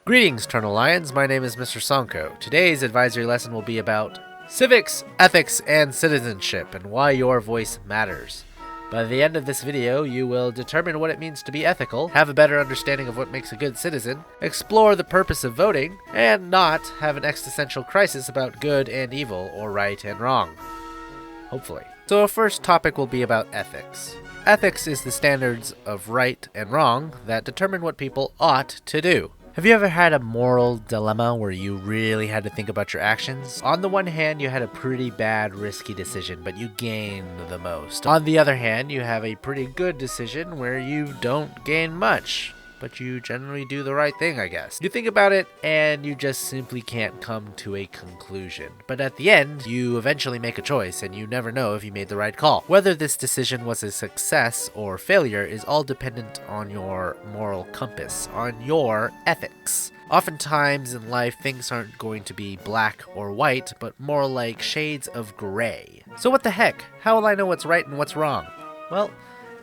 Greetings, Eternal Lions. My name is Mr. Sonko. Today's advisory lesson will be about civics, ethics, and citizenship, and why your voice matters. By the end of this video, you will determine what it means to be ethical, have a better understanding of what makes a good citizen, explore the purpose of voting, and not have an existential crisis about good and evil or right and wrong. Hopefully. So our first topic will be about ethics. Ethics is the standards of right and wrong that determine what people ought to do. Have you ever had a moral dilemma where you really had to think about your actions? On the one hand, you had a pretty bad, risky decision, but you gained the most. On the other hand, you have a pretty good decision where you don't gain much, but you generally do the right thing, I guess. You think about it, and you just simply can't come to a conclusion. But at the end, you eventually make a choice, and you never know if you made the right call. Whether this decision was a success or failure is all dependent on your moral compass, on your ethics. Oftentimes in life, things aren't going to be black or white, but more like shades of gray. So what the heck? How will I know what's right and what's wrong? Well,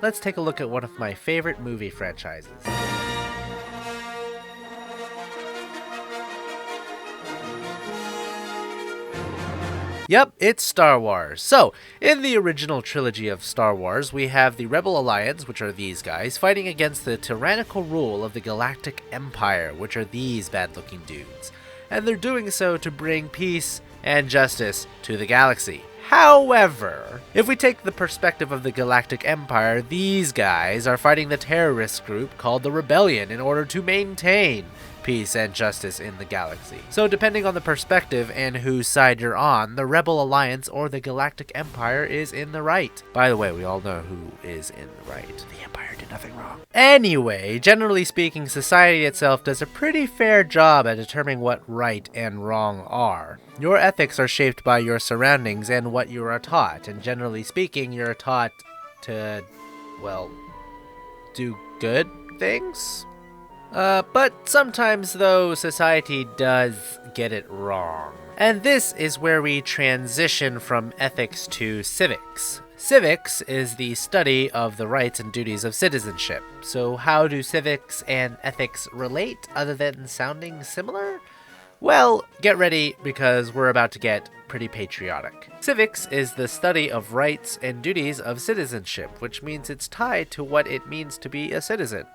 let's take a look at one of my favorite movie franchises. Yep, it's Star Wars. So, in the original trilogy of Star Wars, we have the Rebel Alliance, which are these guys, fighting against the tyrannical rule of the Galactic Empire, which are these bad-looking dudes. And they're doing so to bring peace and justice to the galaxy. However, if we take the perspective of the Galactic Empire, these guys are fighting the terrorist group called the Rebellion in order to maintain peace and justice in the galaxy. So depending on the perspective and whose side you're on, the Rebel Alliance or the Galactic Empire is in the right. By the way, we all know who is in the right. The Empire did nothing wrong. Anyway, generally speaking, society itself does a pretty fair job at determining what right and wrong are. Your ethics are shaped by your surroundings and what you are taught, and generally speaking, you're taught to, well, do good things? But sometimes, though, society does get it wrong. And this is where we transition from ethics to civics. Civics is the study of the rights and duties of citizenship. So how do civics and ethics relate, other than sounding similar? Well, get ready, because we're about to get pretty patriotic. Civics is the study of rights and duties of citizenship, which means it's tied to what it means to be a citizen.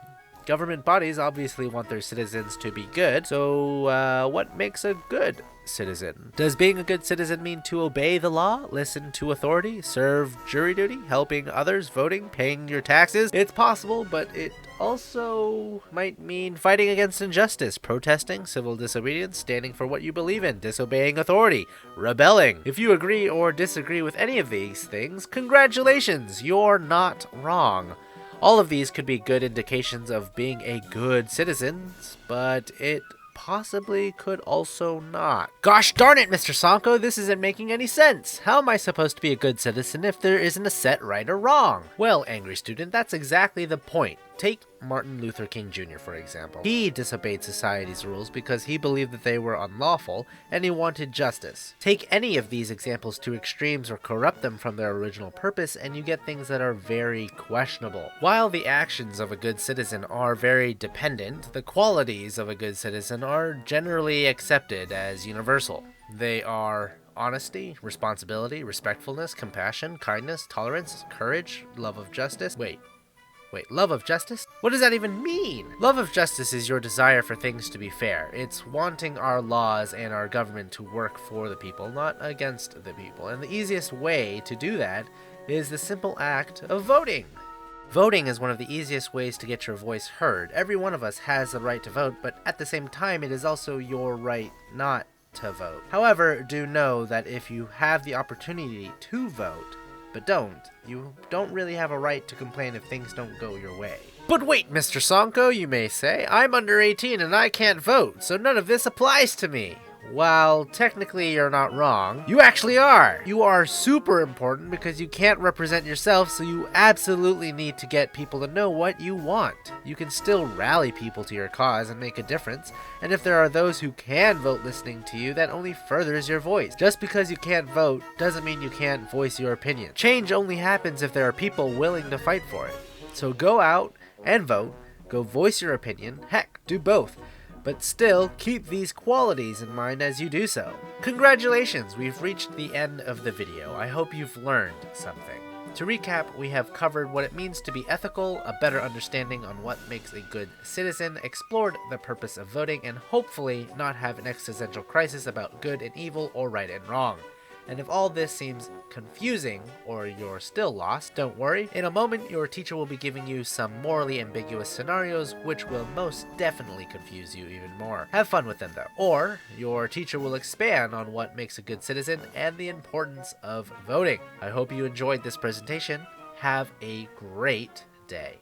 Government bodies obviously want their citizens to be good, so what makes a good citizen? Does being a good citizen mean to obey the law, listen to authority, serve jury duty, helping others, voting, paying your taxes? It's possible, but it also might mean fighting against injustice, protesting, civil disobedience, standing for what you believe in, disobeying authority, rebelling. If you agree or disagree with any of these things, congratulations, you're not wrong. All of these could be good indications of being a good citizen, but it possibly could also not. Gosh darn it, Mr. Sonko, this isn't making any sense. How am I supposed to be a good citizen if there isn't a set right or wrong? Well, angry student, that's exactly the point. Take Martin Luther King Jr., for example. He disobeyed society's rules because he believed that they were unlawful, and he wanted justice. Take any of these examples to extremes or corrupt them from their original purpose, and you get things that are very questionable. While the actions of a good citizen are very dependent, the qualities of a good citizen are generally accepted as universal. They are honesty, responsibility, respectfulness, compassion, kindness, tolerance, courage, love of justice. Wait, love of justice? What does that even mean? Love of justice is your desire for things to be fair. It's wanting our laws and our government to work for the people, not against the people. And the easiest way to do that is the simple act of voting. Voting is one of the easiest ways to get your voice heard. Every one of us has the right to vote, but at the same time, it is also your right not to vote. However, do know that if you have the opportunity to vote, but you don't really have a right to complain if things don't go your way. But wait, Mr. Sonko, you may say, I'm under 18 and I can't vote, so none of this applies to me. While technically you're not wrong, you actually are. You are super important because you can't represent yourself, so you absolutely need to get people to know what you want. You can still rally people to your cause and make a difference, and if there are those who can vote listening to you, that only furthers your voice. Just because you can't vote doesn't mean you can't voice your opinion. Change only happens if there are people willing to fight for it. So go out and vote, go voice your opinion, heck, do both. But still, keep these qualities in mind as you do so. Congratulations, we've reached the end of the video. I hope you've learned something. To recap, we have covered what it means to be ethical, a better understanding on what makes a good citizen, explored the purpose of voting, and hopefully not have an existential crisis about good and evil or right and wrong. And if all this seems confusing or you're still lost, don't worry. In a moment, your teacher will be giving you some morally ambiguous scenarios which will most definitely confuse you even more. Have fun with them though. Or your teacher will expand on what makes a good citizen and the importance of voting. I hope you enjoyed this presentation. Have a great day.